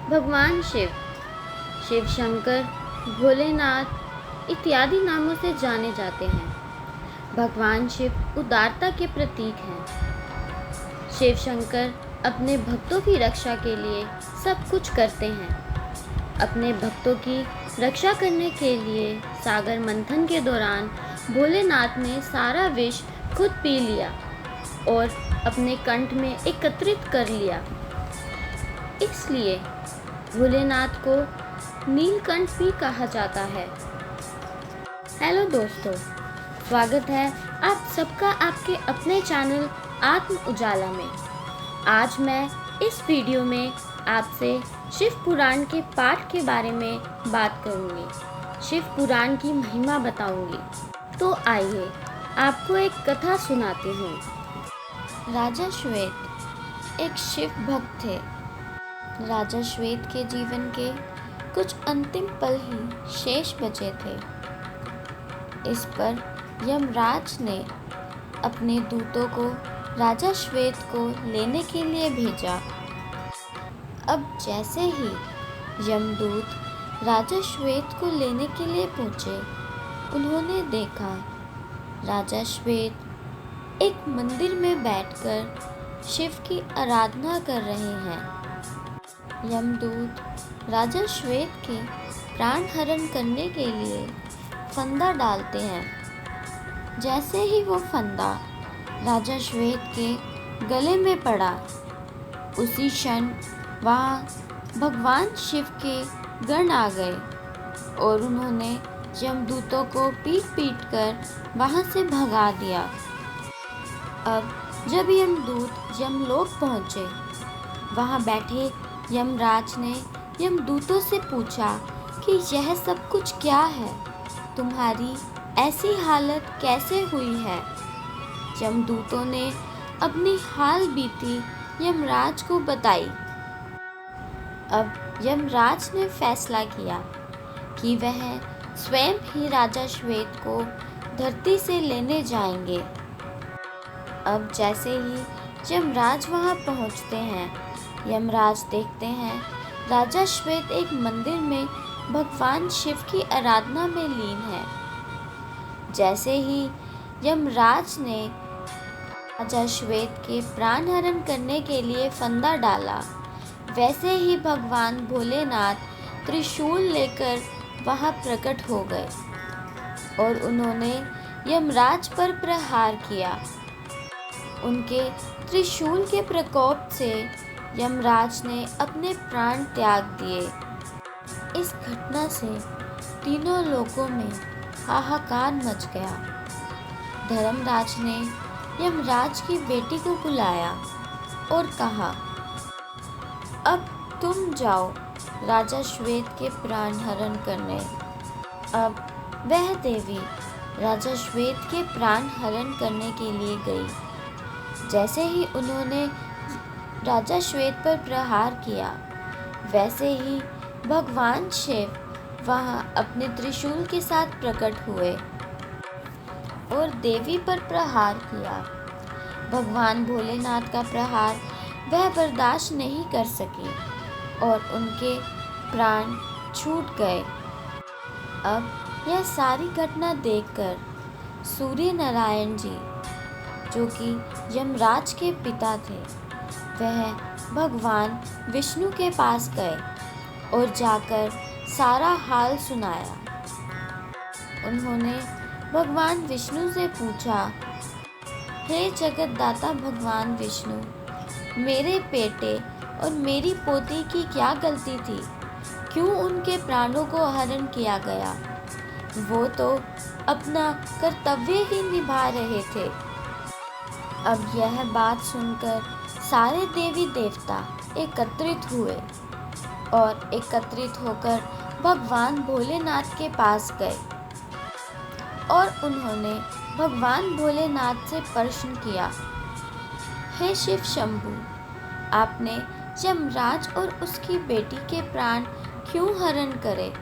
भगवान शिव, शिव शंकर, भोलेनाथ इत्यादि नामों से जाने जाते हैं। भगवान शिव उदारता के प्रतीक हैं। शिव शंकर अपने भक्तों की रक्षा के लिए सब कुछ करते हैं। अपने भक्तों की रक्षा करने के लिए सागर मंथन के दौरान भोलेनाथ ने सारा विष खुद पी लिया और अपने कंठ में एकत्रित कर लिया। इसलिए भोलेनाथ को नीलकंठ भी कहा जाता है। हेलो दोस्तों, स्वागत है आप सबका आपके अपने चैनल आत्म उजाला में। आज मैं इस वीडियो में आपसे शिव पुराण के पाठ के बारे में बात करूंगी। शिव पुराण की महिमा बताऊंगी। तो आइए आपको एक कथा सुनाती हूँ। राजा श्वेत एक शिव भक्त थे। राजा श्वेत के जीवन के कुछ अंतिम पल ही शेष बचे थे। इस पर यमराज ने अपने दूतों को राजा श्वेत को लेने के लिए भेजा। अब जैसे ही यमदूत राजा श्वेत को लेने के लिए पहुंचे, उन्होंने देखा राजा श्वेत एक मंदिर में बैठकर शिव की आराधना कर रहे हैं। यमदूत राजा श्वेत के प्राण हरण करने के लिए फंदा डालते हैं। जैसे ही वो फंदा राजा श्वेत के गले में पड़ा, उसी क्षण वहाँ भगवान शिव के गण आ गए और उन्होंने यमदूतों को पीट कर वहाँ से भगा दिया। अब जब यमदूत यमलोक पहुँचे, वहाँ बैठे यमराज ने यमदूतों से पूछा कि यह सब कुछ क्या है, तुम्हारी ऐसी हालत कैसे हुई है। यमदूतों ने अपनी हाल बीती यमराज को बताई। अब यमराज ने फैसला किया कि वह स्वयं ही राजा श्वेत को धरती से लेने जाएंगे। अब जैसे ही यमराज वहां पहुंचते हैं, यमराज देखते हैं राजा श्वेत एक मंदिर में भगवान शिव की आराधना में लीन है। जैसे ही यमराज ने राजा श्वेत के प्राण हरण करने के लिए फंदा डाला, वैसे ही भगवान भोलेनाथ त्रिशूल लेकर वहां प्रकट हो गए और उन्होंने यमराज पर प्रहार किया। उनके त्रिशूल के प्रकोप से यमराज ने अपने प्राण त्याग दिए। इस घटना से तीनों लोकों में हाहाकार मच गया। धर्मराज ने यमराज की बेटी को बुलाया और कहा, अब तुम जाओ राजा श्वेत के प्राण हरण करने। अब वह देवी राजा श्वेत के प्राण हरण करने के लिए गई। जैसे ही उन्होंने राजा श्वेत पर प्रहार किया, वैसे ही भगवान शिव वहां अपने त्रिशूल के साथ प्रकट हुए और देवी पर प्रहार किया। भगवान भोलेनाथ का प्रहार वह बर्दाश्त नहीं कर सके और उनके प्राण छूट गए। अब यह सारी घटना देखकर सूर्य नारायण जी, जो कि यमराज के पिता थे, वह भगवान विष्णु के पास गए और जाकर सारा हाल सुनाया। उन्होंने भगवान विष्णु से पूछा, हे जगतदाता भगवान विष्णु, मेरे बेटे और मेरी पोती की क्या गलती थी? क्यों उनके प्राणों को हरण किया गया? वो तो अपना कर्तव्य ही निभा रहे थे। अब यह बात सुनकर सारे देवी देवता एकत्रित हुए और एकत्रित होकर भगवान भोलेनाथ के पास गए और उन्होंने भगवान भोलेनाथ से प्रश्न किया, हे शिव शंभु, आपने यमराज और उसकी बेटी के प्राण क्यों हरण करे?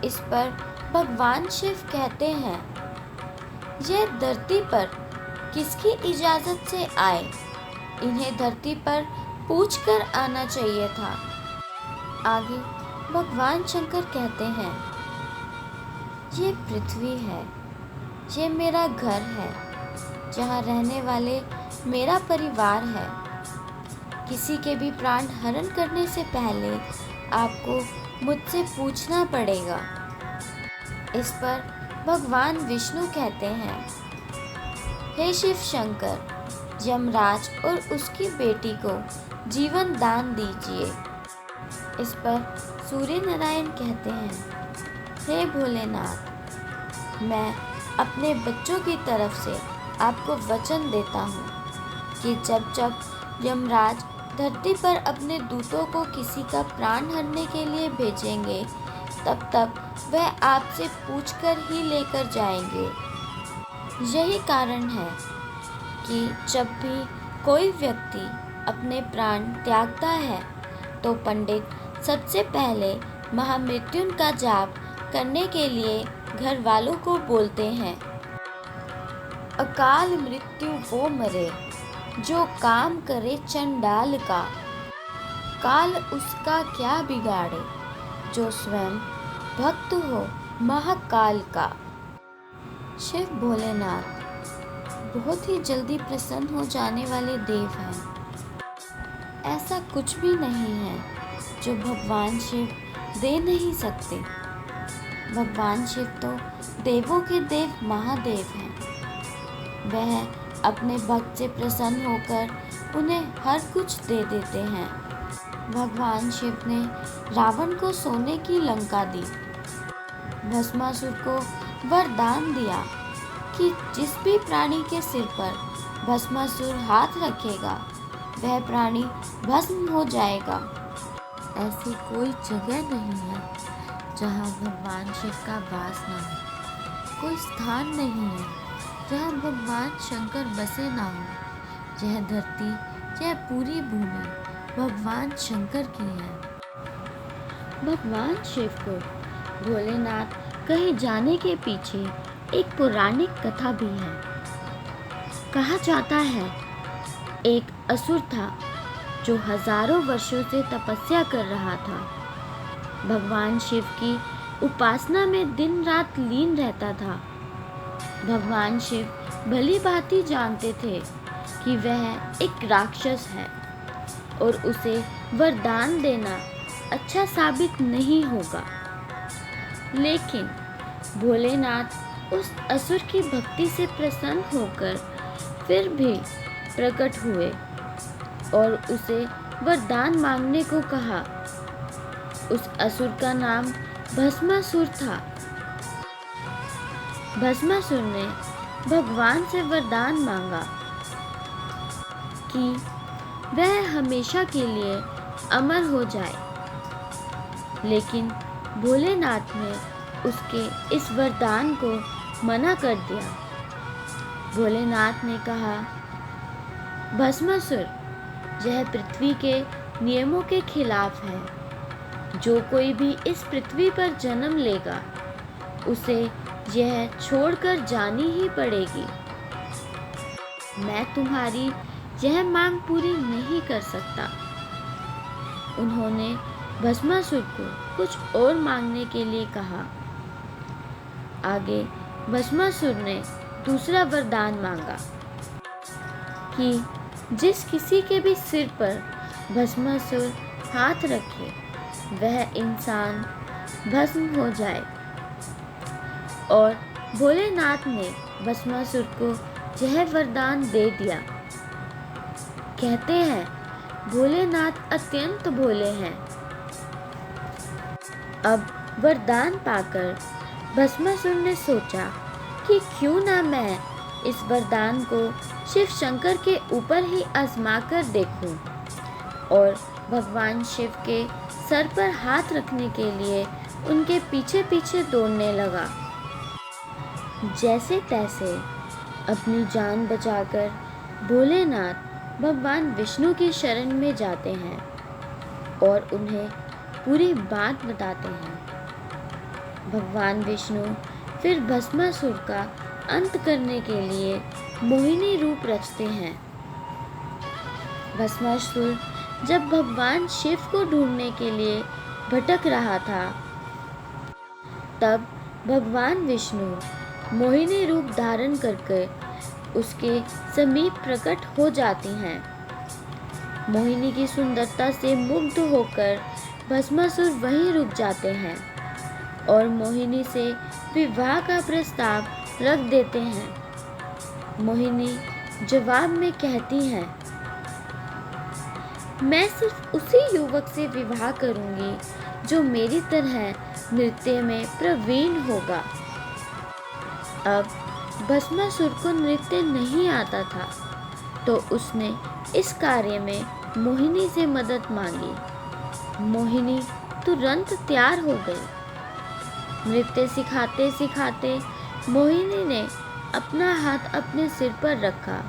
इस पर भगवान शिव कहते हैं, यह धरती पर किसकी इजाज़त से आए? इन्हें धरती पर पूछकर आना चाहिए था। आगे भगवान शंकर कहते हैं, ये पृथ्वी है, ये मेरा घर है, जहाँ रहने वाले मेरा परिवार है। किसी के भी प्राण हरण करने से पहले आपको मुझसे पूछना पड़ेगा। इस पर भगवान विष्णु कहते हैं, हे शिव शंकर, यमराज और उसकी बेटी को जीवन दान दीजिए। इस पर सूर्य नारायण कहते हैं, हे भोलेनाथ, मैं अपने बच्चों की तरफ से आपको वचन देता हूँ कि जब जब यमराज धरती पर अपने दूतों को किसी का प्राण हरने के लिए भेजेंगे, तब तक वह आपसे पूछकर ही लेकर जाएंगे। यही कारण है कि जब भी कोई व्यक्ति अपने प्राण त्यागता है तो पंडित सबसे पहले महामृत्युन का जाप करने के लिए घर वालों को बोलते हैं, अकाल मृत्यु वो मरे जो काम करे चंडाल का, काल उसका क्या बिगाड़े जो स्वयं भक्त हो महाकाल का। शिव भोलेनाथ बहुत ही जल्दी प्रसन्न हो जाने वाले देव हैं। ऐसा कुछ भी नहीं है जो भगवान शिव दे नहीं सकते। भगवान शिव तो देवों के देव महादेव हैं। वह अपने भक्त से प्रसन्न होकर उन्हें हर कुछ दे देते हैं। भगवान शिव ने रावण को सोने की लंका दी। भस्मासुर को वरदान दिया कि जिस भी प्राणी के सिर पर भस्मासुर हाथ रखेगा वह प्राणी भस्म हो जाएगा। ऐसी कोई जगह नहीं है जहाँ भगवान शिव का वास ना हो। कोई स्थान नहीं है जहाँ भगवान शंकर बसे ना हो। यह धरती, यह पूरी भूमि भगवान शंकर की है। भगवान शिव को भोलेनाथ कहे जाने के पीछे एक पौराणिक कथा भी है। कहा जाता है, एक असुर था जो हजारों वर्षों से तपस्या कर रहा था। भगवान शिव की उपासना में दिन रात लीन रहता था। भगवान शिव भली भांति जानते थे कि वह एक राक्षस है और उसे वरदान देना अच्छा साबित नहीं होगा। लेकिन भोलेनाथ उस असुर की भक्ति से प्रसन्न होकर फिर भी प्रकट हुए और उसे वरदान मांगने को कहा। उस असुर का नाम भस्मासुर था। भस्मासुर ने भगवान से वरदान मांगा कि वह हमेशा के लिए अमर हो जाए, लेकिन भोलेनाथ ने उसके इस वरदान को मना कर दिया। भोलेनाथ ने कहा, भस्मासुर, यह पृथ्वी के नियमों के खिलाफ है। जो कोई भी इस पृथ्वी पर जन्म लेगा उसे यह छोड़कर जानी ही पड़ेगी। मैं तुम्हारी यह मांग पूरी नहीं कर सकता। उन्होंने भस्मासुर को कुछ और मांगने के लिए कहा। आगे भस्मासुर ने दूसरा वरदान मांगा कि जिस किसी के भी सिर पर भस्मासुर हाथ रखे वह इंसान भस्म हो जाए। और भोलेनाथ ने भस्मासुर को यह वरदान दे दिया। कहते हैं भोलेनाथ अत्यंत भोले हैं। अब वरदान पाकर भस्मासुर ने सोचा कि क्यों ना मैं इस वरदान को शिव शंकर के ऊपर ही आजमा कर देखूं, और भगवान शिव के सर पर हाथ रखने के लिए उनके पीछे पीछे दौड़ने लगा। जैसे तैसे अपनी जान बचाकर भोलेनाथ भगवान विष्णु की शरण में जाते हैं और उन्हें पूरी बात बताते हैं। भगवान विष्णु फिर भस्मासुर का अंत करने के लिए मोहिनी रूप रचते हैं। भस्मासुर जब भगवान शिव को ढूंढने के लिए भटक रहा था। तब भगवान विष्णु मोहिनी रूप धारण करके उसके समीप प्रकट हो जाती हैं। मोहिनी की सुंदरता से मुग्ध होकर भस्मासुर वहीं रुक जाते हैं और मोहिनी से विवाह का प्रस्ताव रख देते हैं। मोहिनी जवाब में कहती हैं, मैं सिर्फ उसी युवक से विवाह करूंगी जो मेरी तरह नृत्य में प्रवीण होगा। अब भस्मासुर को नृत्य नहीं आता था, तो उसने इस कार्य में मोहिनी से मदद मांगी। मोहिनी तुरंत तैयार हो गई। नृत्य सिखाते सिखाते मोहिनी ने अपना हाथ अपने सिर पर रखा।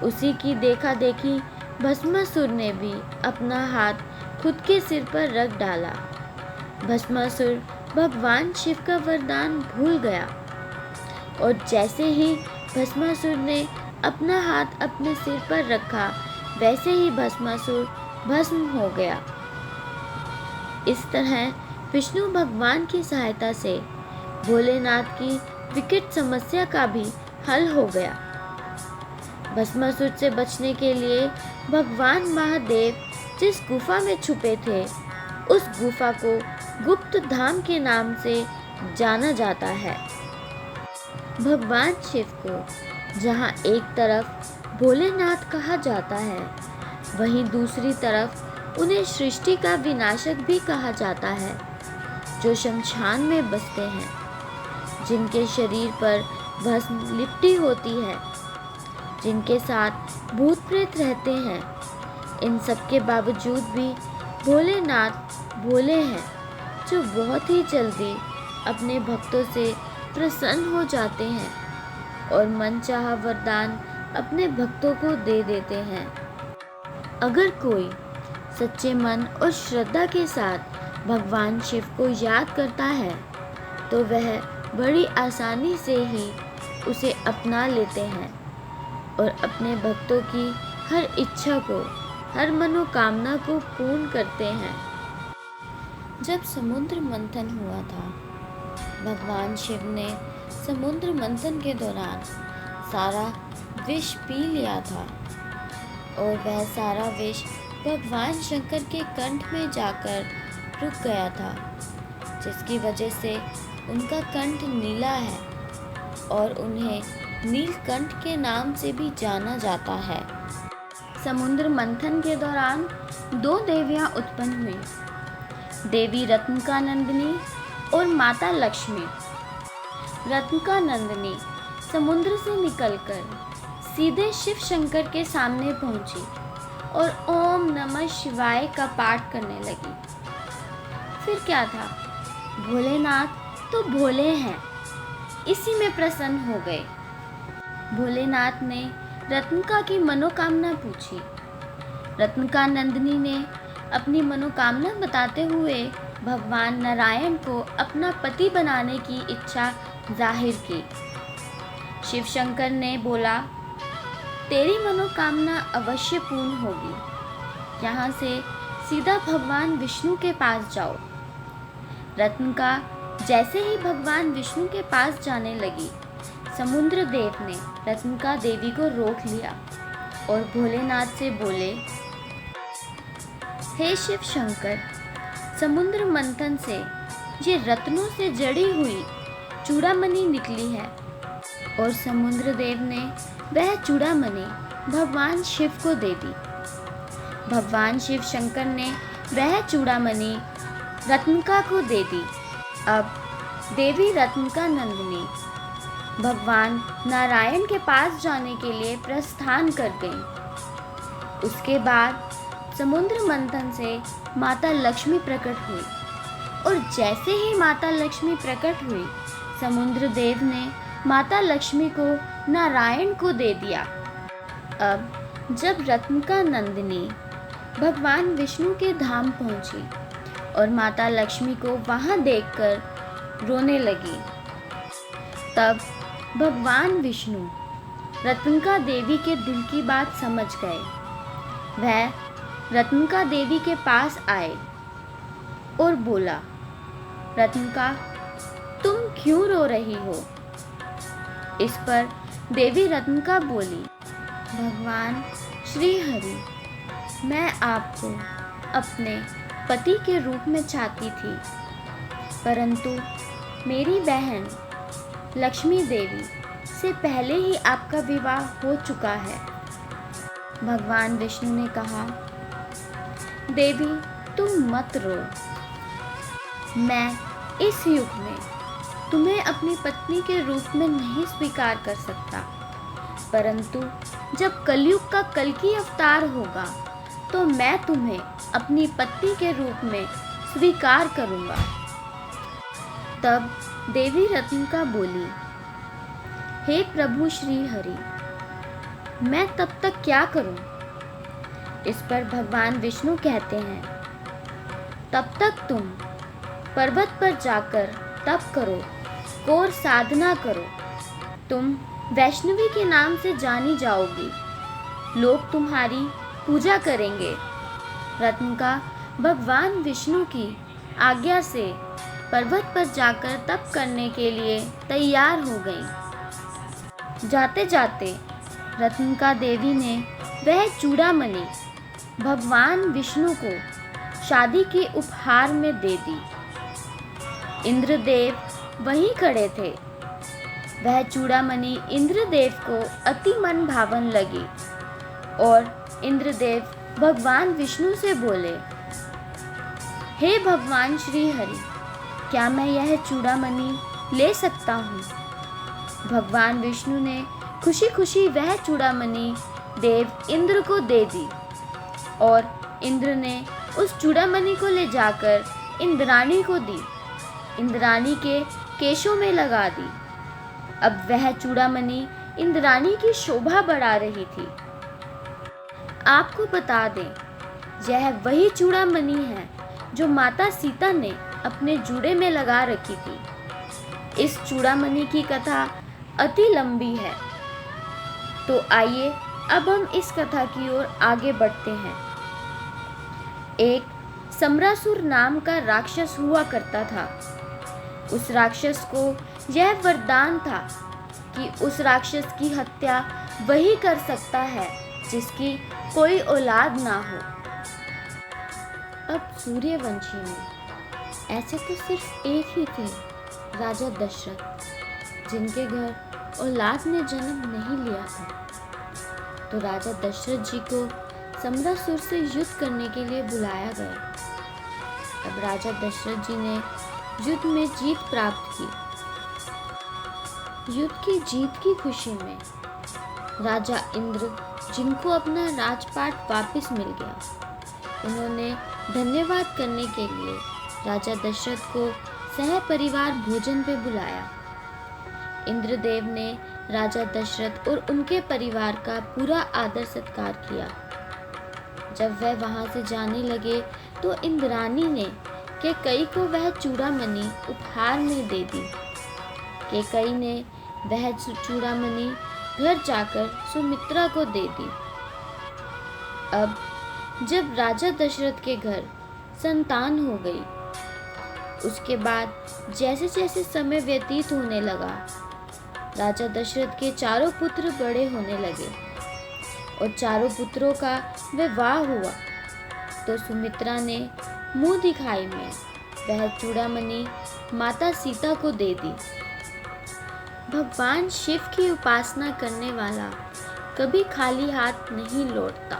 उसी की देखा देखी भस्मासुर ने भी अपना हाथ खुद के सिर पर रख डाला। भस्मासुर भगवान शिव का वरदान भूल गया और जैसे ही भस्मासुर ने अपना हाथ अपने सिर पर रखा, वैसे ही भस्मासुर भस्म हो गया। इस तरह विष्णु भगवान की सहायता से भोलेनाथ की विकट समस्या का भी हल हो गया। भस्मासुर से बचने के लिए भगवान महादेव जिस गुफा में छुपे थे, उस गुफा को गुप्त धाम के नाम से जाना जाता है। भगवान शिव को जहाँ एक तरफ भोलेनाथ कहा जाता है, वहीं दूसरी तरफ उन्हें सृष्टि का विनाशक भी कहा जाता है, जो शमशान में बसते हैं, जिनके शरीर पर भस्म लिपटी होती है, जिनके साथ भूत प्रेत रहते हैं। इन सब के बावजूद भी भोलेनाथ भोले हैं, जो बहुत ही जल्दी अपने भक्तों से प्रसन्न हो जाते हैं और मनचाहा वरदान अपने भक्तों को दे देते हैं। अगर कोई सच्चे मन और श्रद्धा के साथ भगवान शिव को याद करता है, तो वह बड़ी आसानी से ही उसे अपना लेते हैं और अपने भक्तों की हर इच्छा को, हर मनोकामना को पूर्ण करते हैं। जब समुद्र मंथन हुआ था, भगवान शिव ने समुद्र मंथन के दौरान सारा विष पी लिया था और वह सारा विष भगवान शंकर के कंठ में जाकर रुक गया था, जिसकी वजह से उनका कंठ नीला है और उन्हें नीलकंठ के नाम से भी जाना जाता है। समुद्र मंथन के दौरान दो देवियां उत्पन्न हुई, देवी रत्नकानंदिनी और माता लक्ष्मी। रत्नकानंदिनी समुद्र से निकलकर सीधे शिव शंकर के सामने पहुंची और ओम नमः शिवाय का पाठ करने लगी। फिर क्या था, भोलेनाथ तो भोले हैं, इसी में प्रसन्न हो गए। भोलेनाथ ने रत्निका की मनोकामना पूछी। रत्नकानंदिनी ने अपनी मनोकामना बताते हुए भगवान नारायण को अपना पति बनाने की इच्छा जाहिर की। शिव शंकर ने बोला, तेरी मनोकामना अवश्य पूर्ण होगी, यहाँ से सीधा भगवान विष्णु के पास जाओ। रत्निका जैसे ही भगवान विष्णु के पास जाने लगी, समुद्र देव ने रत्निका देवी को रोक लिया और भोलेनाथ से बोले, हे शिव शंकर, समुद्र मंथन से ये रत्नों से जड़ी हुई चूड़ामणि निकली है। और समुद्र देव ने वह चूड़ामणि भगवान शिव को दे दी। भगवान शिव शंकर ने वह चूड़ामणि रत्निका को दे दी। अब देवी रत्नकानंदिनी भगवान नारायण के पास जाने के लिए प्रस्थान कर गई। उसके बाद समुद्र मंथन से माता लक्ष्मी प्रकट हुई और जैसे ही माता लक्ष्मी प्रकट हुई, समुद्र देव ने माता लक्ष्मी को नारायण को दे दिया। अब जब रत्नकानंदिनी भगवान विष्णु के धाम पहुंची और माता लक्ष्मी को वहां देखकर रोने लगी, तब भगवान विष्णु रत्निका देवी के दिल की बात समझ गए। वह रत्निका देवी के पास आए और बोला, रत्निका, तुम क्यों रो रही हो? इस पर देवी रत्निका बोली, भगवान श्री हरि, मैं आपको अपने पति के रूप में चाहती थी, परंतु मेरी बहन लक्ष्मी देवी से पहले ही आपका विवाह हो चुका है। भगवान विष्णु ने कहा, देवी तुम मत रो, मैं इस युग में तुम्हें अपनी पत्नी के रूप में नहीं स्वीकार कर सकता, परंतु जब कलयुग का कल्कि अवतार होगा तो मैं तुम्हें अपनी पत्नी के रूप में स्वीकार करूंगा। तब देवी रत्निका बोली, हे प्रभु श्री हरि, मैं तब तक क्या करूं? इस पर भगवान विष्णु कहते हैं, तब तक तुम पर्वत पर जाकर तप करो, घोर साधना करो, तुम वैष्णवी के नाम से जानी जाओगी, लोग तुम्हारी पूजा करेंगे। रत्निका भगवान विष्णु की आज्ञा से पर्वत पर जाकर तप करने के लिए तैयार हो गई। जाते जाते रत्निका देवी ने वह चूड़ामणि भगवान विष्णु को शादी के उपहार में दे दी। इंद्रदेव वहीं खड़े थे। वह चूड़ामणि इंद्रदेव को अति मन भावन लगी और इंद्रदेव भगवान विष्णु से बोले, हे भगवान श्री हरि, क्या मैं यह चूड़ामणि ले सकता हूँ? भगवान विष्णु ने खुशी खुशी वह चूड़ामणि देव इंद्र को दे दी और इंद्र ने उस चूड़ामणि को ले जाकर इंद्राणी को दी, इंद्राणी के केशों में लगा दी। अब वह चूड़ामणि इंद्राणी की शोभा बढ़ा रही थी। आपको बता दें, यह वही चूड़ामणि है जो माता सीता ने अपने जूड़े में लगा रखी थी। इस चूड़ामणि की कथा अति लंबी है, तो आइए अब हम इस कथा की ओर आगे बढ़ते हैं। एक सम्रासुर नाम का राक्षस हुआ करता था। उस राक्षस को यह वरदान था कि उस राक्षस की हत्या वही कर सकता है जिसकी कोई औलाद ना हो। अब सूर्यवंशी में ऐसे तो सिर्फ एक ही थे, राजा दशरथ, जिनके घर औलाद ने जन्म नहीं लिया था। तो राजा दशरथ जी को सम्रासुर से युद्ध करने के लिए बुलाया गया। अब राजा दशरथ जी ने युद्ध में जीत प्राप्त की। युद्ध की जीत की खुशी में राजा इंद्र, जिनको अपना राजपाट वापस मिल गया, उन्होंने धन्यवाद करने के लिए राजा दशरथ को सह परिवार भोजन पे बुलाया। इंद्रदेव ने राजा दशरथ और उनके परिवार का पूरा आदर सत्कार किया। जब वह वहां से जाने लगे तो इंद्राणी ने कैकई को वह चूड़ामणि उपहार में दे दी। कैकई ने वह चूड़ामणि घर जाकर सुमित्रा को दे दी। अब जब राजा दशरथ के घर संतान हो गई, उसके बाद जैसे जैसे समय व्यतीत होने लगा, राजा दशरथ के चारों पुत्र बड़े होने लगे और चारों पुत्रों का विवाह हुआ। तो सुमित्रा ने मुंह दिखाई में वह चूड़ामणि माता सीता को दे दी। भगवान शिव की उपासना करने वाला कभी खाली हाथ नहीं लौटता।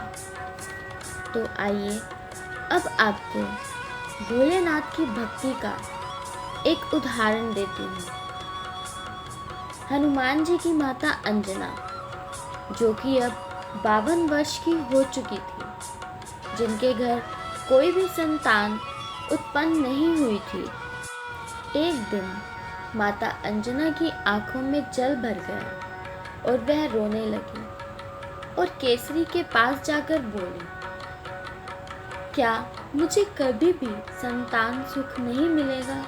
तो आइए अब आपको भोलेनाथ की भक्ति का एक उदाहरण देती हूँ। हनुमान जी की माता अंजना, जो कि अब 52 वर्ष की हो चुकी थी, जिनके घर कोई भी संतान उत्पन्न नहीं हुई थी, एक दिन माता अंजना की आंखों में जल भर गया और वह रोने लगी और केसरी के पास जाकर बोली, क्या मुझे कभी भी संतान सुख नहीं मिलेगा?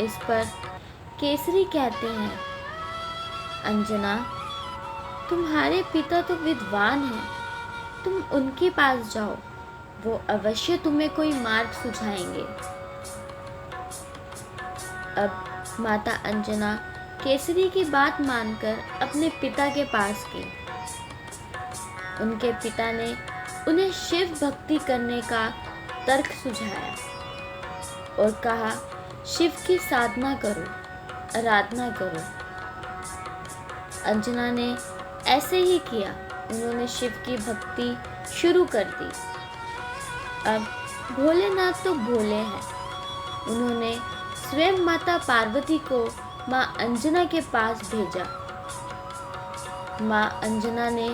इस पर केसरी कहते हैं, अंजना, तुम्हारे पिता तो विद्वान हैं, तुम उनके पास जाओ, वो अवश्य तुम्हें कोई मार्ग सुझाएंगे। अब माता अंजना केसरी की बात मानकर अपने पिता के पास गई। उनके पिता ने उन्हें शिव भक्ति करने का तर्क सुझाया और कहा, शिव की साधना करो, आराधना करो। अंजना ने ऐसे ही किया। उन्होंने शिव की भक्ति शुरू कर दी। अब भोलेनाथ तो भोले हैं। उन्होंने स्वयं माता पार्वती को माँ अंजना के पास भेजा। माँ अंजना ने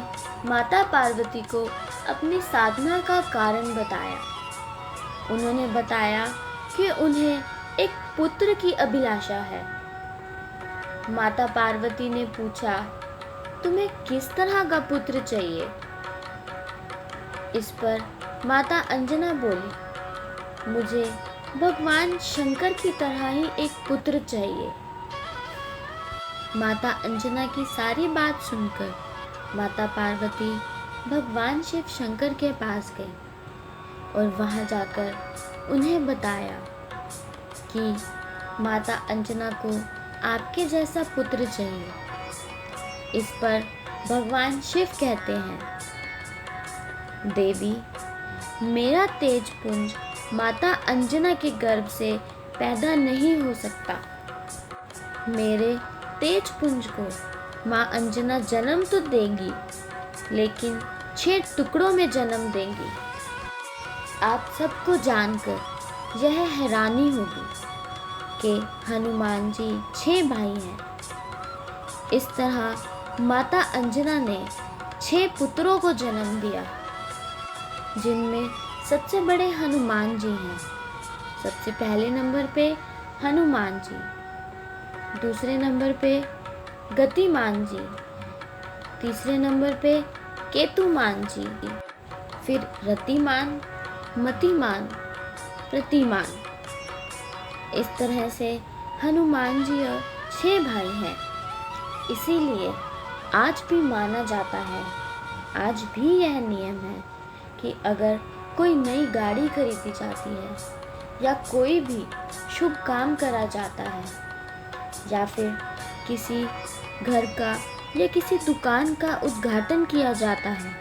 माता पार्वती को अपनी साधना का कारण बताया। उन्होंने बताया कि उन्हें एक पुत्र की अभिलाषा है। माता पार्वती ने पूछा, तुम्हें किस तरह का पुत्र चाहिए? इस पर माता अंजना बोली, मुझे भगवान शंकर की तरह ही एक पुत्र चाहिए। माता अंजना की सारी बात सुनकर माता पार्वती भगवान शिव शंकर के पास गई और वहां जाकर उन्हें बताया कि माता अंजना को आपके जैसा पुत्र चाहिए। इस पर भगवान शिव कहते हैं, देवी, मेरा तेजपुंज माता अंजना के गर्भ से पैदा नहीं हो सकता। मेरे तेजपुंज को माँ अंजना जन्म तो देंगी, लेकिन 6 टुकड़ों में जन्म देंगी। आप सबको जानकर यह हैरानी होगी कि हनुमान जी 6 भाई हैं। इस तरह माता अंजना ने 6 पुत्रों को जन्म दिया, जिनमें सबसे बड़े हनुमान जी हैं। सबसे पहले नंबर पे हनुमान जी, दूसरे नंबर पे गतिमान जी, तीसरे नंबर पे केतुमान जी, फिर रतिमान, मतिमान, प्रतिमान। इस तरह से हनुमान जी और 6 भाई हैं। इसीलिए आज भी माना जाता है, आज भी यह नियम है कि अगर कोई नई गाड़ी खरीदी जाती है या कोई भी शुभ काम करा जाता है या फिर किसी घर का या किसी दुकान का उद्घाटन किया जाता है,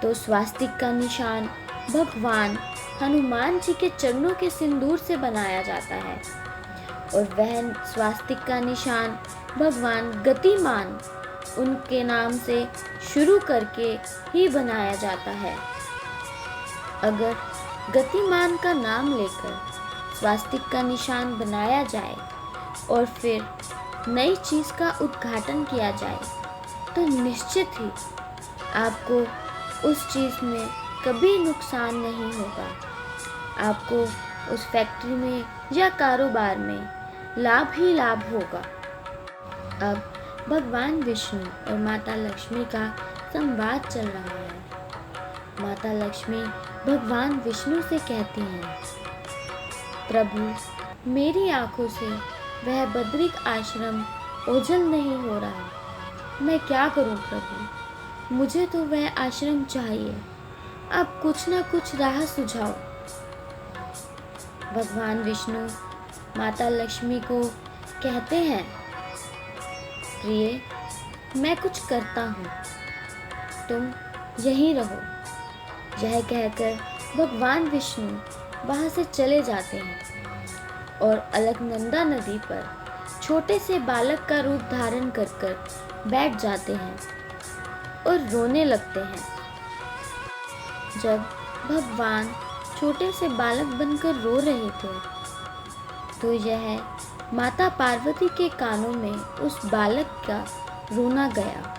तो स्वास्तिक का निशान भगवान हनुमान जी के चरणों के सिंदूर से बनाया जाता है और वह स्वास्तिक का निशान भगवान गतिमान उनके नाम से शुरू करके ही बनाया जाता है। अगर गतिमान का नाम लेकर स्वास्तिक का निशान बनाया जाए और फिर नई चीज़ का उद्घाटन किया जाए, तो निश्चित ही आपको उस चीज़ में कभी नुकसान नहीं होगा। आपको उस फैक्ट्री में या कारोबार में लाभ ही लाभ होगा। अब भगवान विष्णु और माता लक्ष्मी का संवाद चल रहा है। माता लक्ष्मी भगवान विष्णु से कहती हैं, प्रभु, मेरी आंखों से वह बद्रिक आश्रम ओझल नहीं हो रहा। मैं क्या करूं प्रभु? मुझे तो वह आश्रम चाहिए। आप कुछ ना कुछ राह सुझाओ। भगवान विष्णु माता लक्ष्मी को कहते हैं, प्रिय, मैं कुछ करता हूँ, तुम यहीं रहो। यह कहकर भगवान विष्णु वहाँ से चले जाते हैं और अलकनंदा नदी पर छोटे से बालक का रूप धारण कर बैठ जाते हैं और रोने लगते हैं। जब भगवान छोटे से बालक बनकर रो रहे थे, तो यह माता पार्वती के कानों में उस बालक का रोना गया।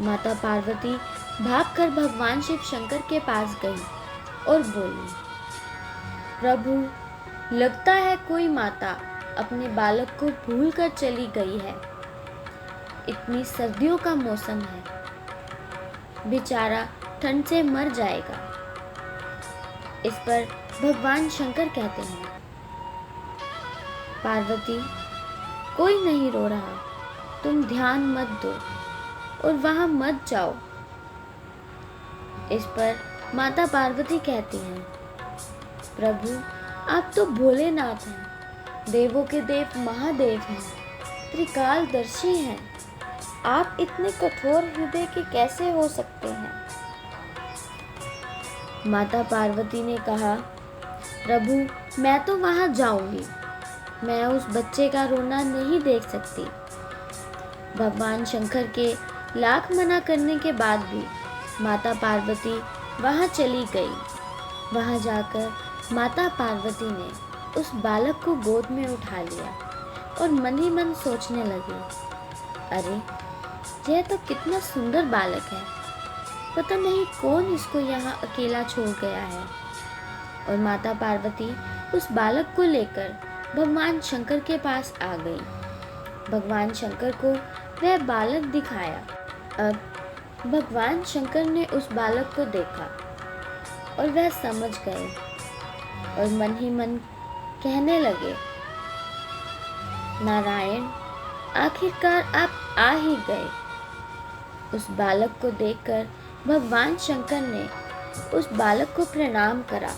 माता पार्वती भागकर भगवान शिव शंकर के पास गई और बोली, प्रभु, लगता है कोई माता अपने बालक को भूल कर चली गई है। इतनी सर्दियों का मौसम है, बेचारा ठंड से मर जाएगा। इस पर भगवान शंकर कहते हैं, पार्वती, कोई नहीं रो रहा, तुम ध्यान मत दो और वहां मत जाओ। इस पर माता पार्वती कहती हैं, प्रभु आप तो भोलेनाथ हैं, देवों के देव महादेव हैं, त्रिकालदर्शी हैं। आप इतने कठोर हृदय के कैसे हो सकते हैं? माता पार्वती ने कहा, प्रभु मैं तो वहाँ जाऊंगी, मैं उस बच्चे का रोना नहीं देख सकती। भगवान शंकर के लाख मना करने के बाद भी माता पार्वती वहाँ चली गई। वहाँ जाकर माता पार्वती ने उस बालक को गोद में उठा लिया और मन ही मन सोचने लगी, अरे यह तो कितना सुंदर बालक है, पता नहीं कौन इसको यहाँ अकेला छोड़ गया है। और माता पार्वती उस बालक को लेकर भगवान शंकर के पास आ गई। भगवान शंकर को वह बालक दिखाया। अब भगवान शंकर ने उस बालक को देखा और वह समझ गए और मन ही मन कहने लगे, नारायण आखिरकार आप आ ही गए। उस बालक को देखकर भगवान शंकर ने उस बालक को प्रणाम करा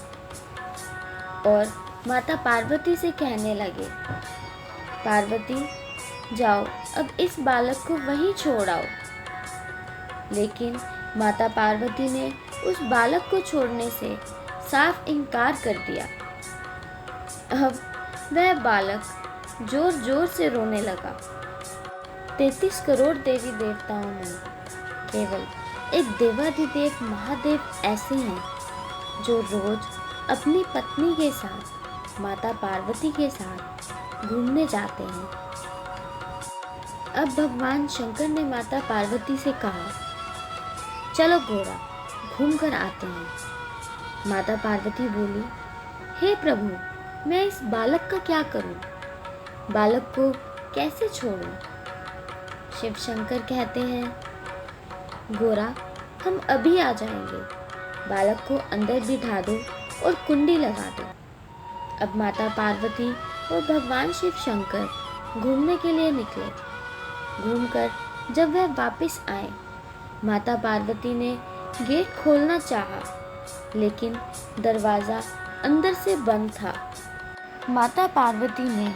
और माता पार्वती से कहने लगे, पार्वती जाओ अब इस बालक को वहीं छोड़ आओ। लेकिन माता पार्वती ने उस बालक को छोड़ने से साफ इनकार कर दिया। अब वह बालक जोर जोर से रोने लगा। 33 करोड़ देवी देवताओं में केवल एक देवाधिदेव महादेव ऐसे हैं जो रोज अपनी पत्नी के साथ माता पार्वती के साथ घूमने जाते हैं। अब भगवान शंकर ने माता पार्वती से कहा, चलो घोड़ा घूम कर आते हैं। माता पार्वती बोली, हे प्रभु मैं इस बालक का क्या करूं? बालक को कैसे छोड़ूं? शिव शंकर कहते हैं, गोरा हम अभी आ जाएंगे, बालक को अंदर बिठा दो और कुंडी लगा दो। अब माता पार्वती और भगवान शिव शंकर घूमने के लिए निकले। घूमकर जब वह वापस आए, माता पार्वती ने गेट खोलना चाहा, लेकिन दरवाज़ा अंदर से बंद था। माता पार्वती ने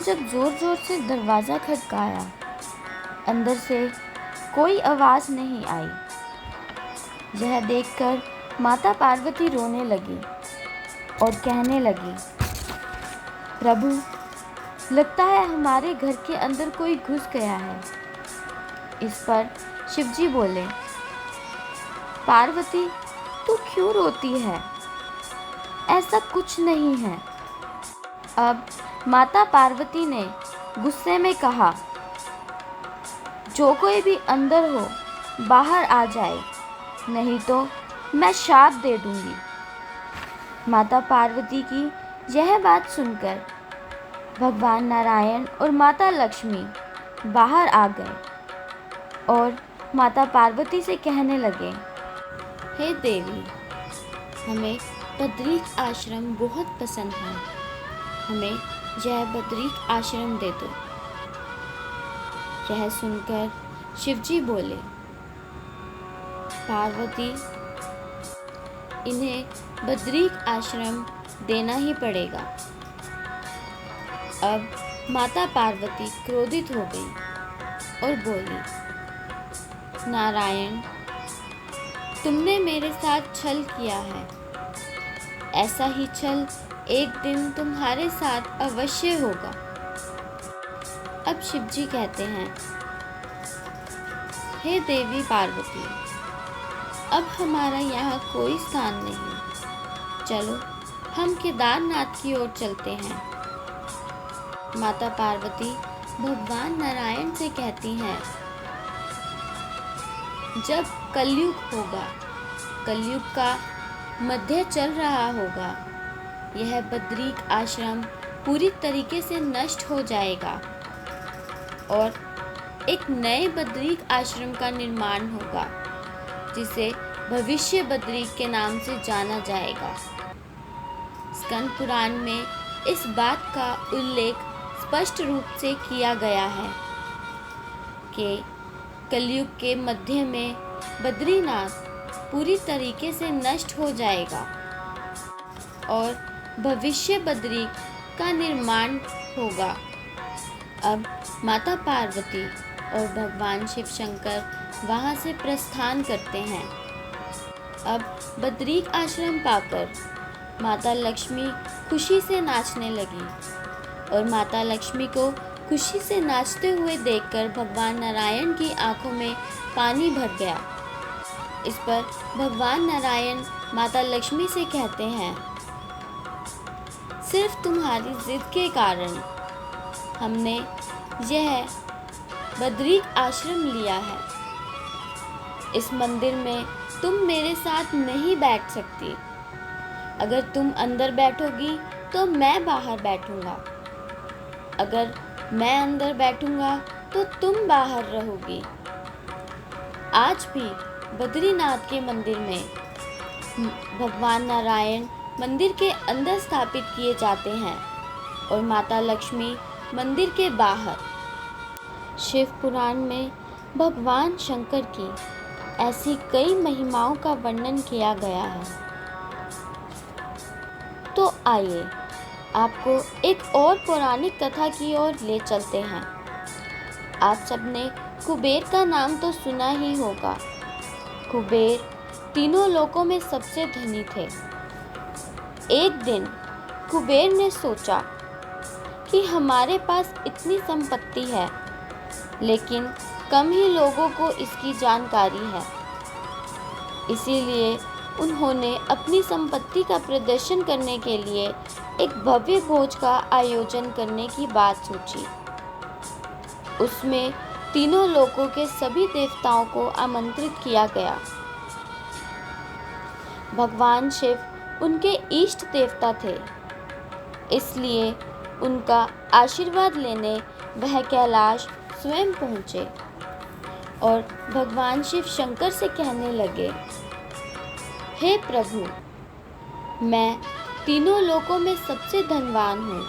जब जोर जोर से दरवाज़ा खटकाया, अंदर से कोई आवाज़ नहीं आई। यह देखकर माता पार्वती रोने लगी और कहने लगी, प्रभु लगता है हमारे घर के अंदर कोई घुस गया है। इस पर शिवजी बोले, पार्वती तू क्यों रोती है? ऐसा कुछ नहीं है। अब माता पार्वती ने गुस्से में कहा, जो कोई भी अंदर हो बाहर आ जाए, नहीं तो मैं श्राप दे दूंगी। माता पार्वती की यह बात सुनकर भगवान नारायण और माता लक्ष्मी बाहर आ गए और माता पार्वती से कहने लगे, हे देवी हमें बद्रीक आश्रम बहुत पसंद है, हमें यह बद्रीक आश्रम दे दो। यह सुनकर शिवजी बोले, पार्वती इन्हें बद्रीक आश्रम देना ही पड़ेगा। अब माता पार्वती क्रोधित हो गई और बोली, नारायण तुमने मेरे साथ छल किया है, ऐसा ही छल एक दिन तुम्हारे साथ अवश्य होगा। अब शिवजी कहते हैं, हे देवी पार्वती अब हमारा यहाँ कोई स्थान नहीं, चलो हम केदारनाथ की ओर चलते हैं। माता पार्वती भगवान नारायण से कहती हैं, जब कलयुग होगा, कलयुग का मध्य चल रहा होगा, यह बद्रीक आश्रम पूरी तरीके से नष्ट हो जाएगा और एक नए बद्रीक आश्रम का निर्माण होगा, जिसे भविष्य बद्रीक के नाम से जाना जाएगा। स्कंद पुराण में इस बात का उल्लेख स्पष्ट रूप से किया गया है कि कलयुग के मध्य में बद्रीनाथ पूरी तरीके से नष्ट हो जाएगा और भविष्य बद्री का निर्माण होगा। अब माता पार्वती और भगवान शिव शंकर वहाँ से प्रस्थान करते हैं। अब बद्रीक आश्रम पाकर माता लक्ष्मी खुशी से नाचने लगी और माता लक्ष्मी को खुशी से नाचते हुए देखकर भगवान नारायण की आंखों में पानी भर गया। इस पर भगवान नारायण माता लक्ष्मी से कहते हैं, सिर्फ तुम्हारी जिद के कारण हमने यह बद्रीक आश्रम लिया है। इस मंदिर में तुम मेरे साथ नहीं बैठ सकती। अगर तुम अंदर बैठोगी तो मैं बाहर बैठूंगा। अगर मैं अंदर बैठूंगा तो तुम बाहर रहोगी। आज भी बद्रीनाथ के मंदिर में भगवान नारायण मंदिर के अंदर स्थापित किए जाते हैं और माता लक्ष्मी मंदिर के बाहर। शिव पुराण में भगवान शंकर की ऐसी कई महिमाओं का वर्णन किया गया है। तो आइए आपको एक और पौराणिक कथा की ओर ले चलते हैं। आप सबने कुबेर का नाम तो सुना ही होगा। कुबेर तीनों लोकों में सबसे धनी थे। एक दिन कुबेर ने सोचा कि हमारे पास इतनी संपत्ति है, लेकिन कम ही लोगों को इसकी जानकारी है। इसीलिए उन्होंने अपनी संपत्ति का प्रदर्शन करने के लिए एक भव्य भोज का आयोजन करने की बात सोची। उसमें तीनों लोकों के सभी देवताओं को आमंत्रित किया गया। भगवान शिव उनके इष्ट देवता थे, इसलिए उनका आशीर्वाद लेने वह कैलाश स्वयं पहुँचे और भगवान शिव शंकर से कहने लगे, हे प्रभु, मैं तीनों लोकों में सबसे धनवान हूँ।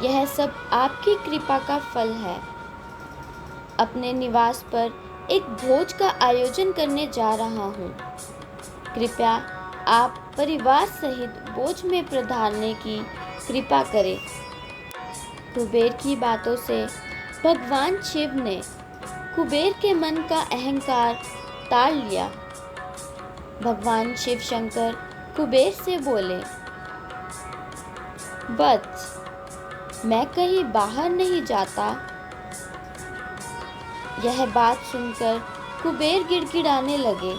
यह सब आपकी कृपा का फल है। अपने निवास पर एक भोज का आयोजन करने जा रहा हूँ। कृपया आप परिवार सहित भोज में पधारने की कृपा करें। कुबेर की बातों से भगवान शिव ने कुबेर के मन का अहंकार टाल लिया। भगवान शिव शंकर कुबेर से बोले, बस मैं कहीं बाहर नहीं जाता। यह बात सुनकर कुबेर गिड़गिड़ाने लगे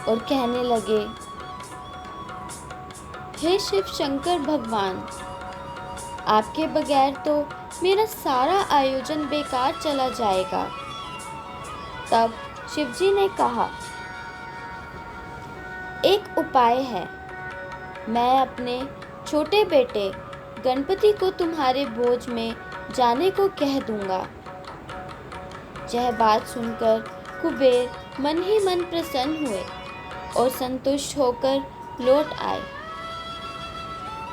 और कहने लगे, हे शिव शंकर भगवान, आपके बगैर तो मेरा सारा आयोजन बेकार चला जाएगा। तब शिवजी ने कहा, एक उपाय है। मैं अपने छोटे बेटे गणपति को तुम्हारे भोज में जाने को कह दूंगा। यह बात सुनकर कुबेर मन ही मन प्रसन्न हुए और संतुष्ट होकर लौट आए।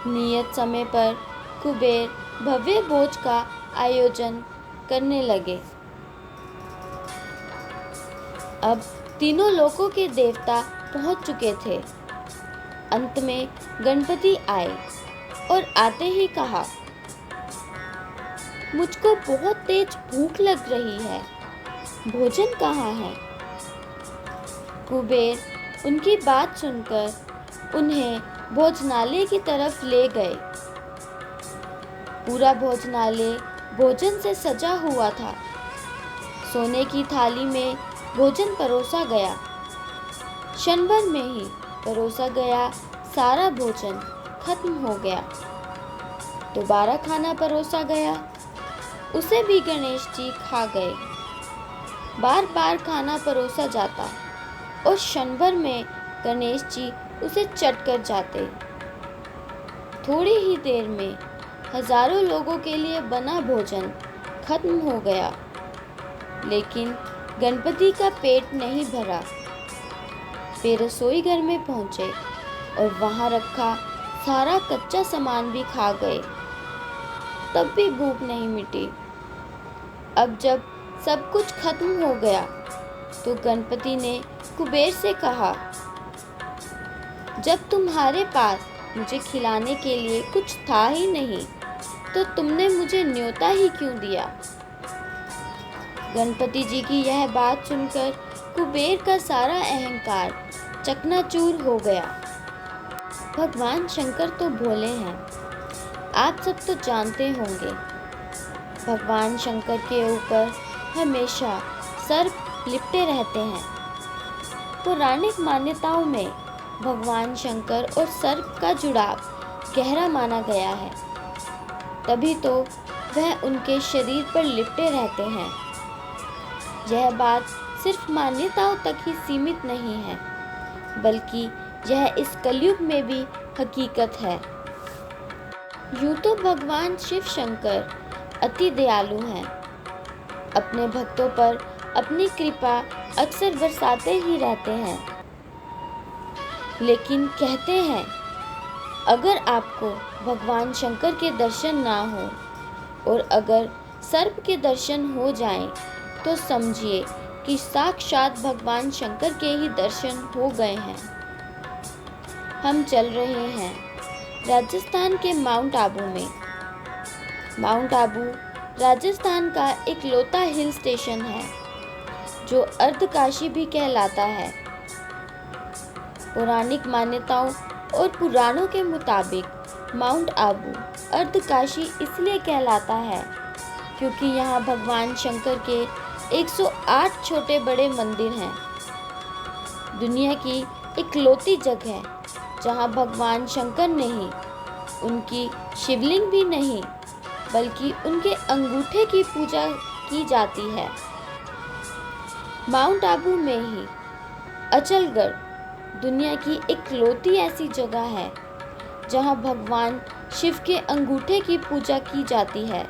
नियत समय पर कुबेर भव्य भोज का आयोजन करने लगे। अब तीनों लोकों के देवता पहुंच चुके थे। अंत में गणपति आए और आते ही कहा, मुझको बहुत तेज भूख लग रही है, भोजन कहाँ है? कुबेर उनकी बात सुनकर उन्हें भोजनालय की तरफ ले गए। पूरा भोजनालय भोजन से सजा हुआ था। सोने की थाली में भोजन परोसा गया। क्षण भर में ही परोसा गया सारा भोजन खत्म हो गया। दोबारा खाना परोसा गया, उसे भी गणेश जी खा गए। बार बार खाना परोसा जाता और क्षण भर में गणेश जी उसे चट कर जाते। थोड़ी ही देर में हजारों लोगों के लिए बना भोजन खत्म हो गया, लेकिन गणपति का पेट नहीं भरा। वे रसोई घर में पहुंचे और वहां रखा सारा कच्चा सामान भी खा गए, तब भी भूख नहीं मिटी। अब जब सब कुछ खत्म हो गया तो गणपति ने कुबेर से कहा, जब तुम्हारे पास मुझे खिलाने के लिए कुछ था ही नहीं, तो तुमने मुझे न्योता ही क्यों दिया? गणपति जी की यह बात सुनकर कुबेर का सारा अहंकार चकनाचूर हो गया। भगवान शंकर तो भोले हैं, आप सब तो जानते होंगे। भगवान शंकर के ऊपर हमेशा सर्प लिपटे रहते हैं। पौराणिक मान्यताओं में भगवान शंकर और सर्प का जुड़ाव गहरा माना गया है, तभी तो वह उनके शरीर पर लिपटे रहते हैं। यह बात सिर्फ मान्यताओं तक ही सीमित नहीं है, बल्कि यह इस कलयुग में भी हकीकत है। यूं तो भगवान शिव शंकर अति दयालु हैं, अपने भक्तों पर अपनी कृपा अक्सर बरसाते ही रहते हैं। लेकिन कहते हैं, अगर आपको भगवान शंकर के दर्शन ना हो और अगर सर्प के दर्शन हो जाएं, तो समझिए कि साक्षात भगवान शंकर के ही दर्शन हो गए हैं। हम चल रहे हैं राजस्थान के माउंट आबू में। माउंट आबू राजस्थान का इकलौता हिल स्टेशन है जो अर्धकाशी भी कहलाता है। पौराणिक मान्यताओं और पुराणों के मुताबिक माउंट आबू अर्धकाशी इसलिए कहलाता है क्योंकि यहाँ भगवान शंकर के 108 छोटे बड़े मंदिर हैं। दुनिया की इकलौती जगह जहाँ भगवान शंकर नहीं, उनकी शिवलिंग भी नहीं, बल्कि उनके अंगूठे की पूजा की जाती है। माउंट आबू में ही अचलगढ़ दुनिया की इकलौती ऐसी जगह है जहां भगवान शिव के अंगूठे की पूजा की जाती है।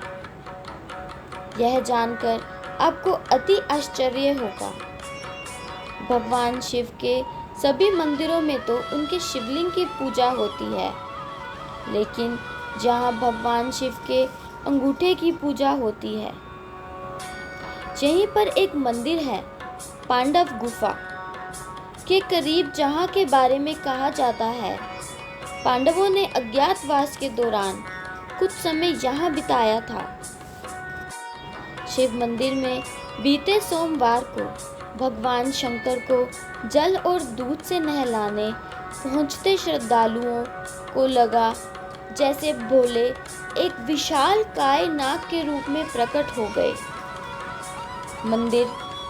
यह जानकर आपको अति आश्चर्य होगा। भगवान शिव के सभी मंदिरों में तो उनके शिवलिंग की पूजा होती है, लेकिन जहां भगवान शिव के अंगूठे की पूजा होती है, यहीं पर एक मंदिर है पांडव गुफा के करीब, जहां के बारे में कहा जाता है पांडवों ने अज्ञातवास के दौरान कुछ समय यहां बिताया था। शिव मंदिर में बीते सोमवार को भगवान शंकर को जल और दूध से नहलाने पहुंचते श्रद्धालुओं को लगा जैसे भोले एक विशाल काय नाग के रूप में प्रकट हो गए। मंदिर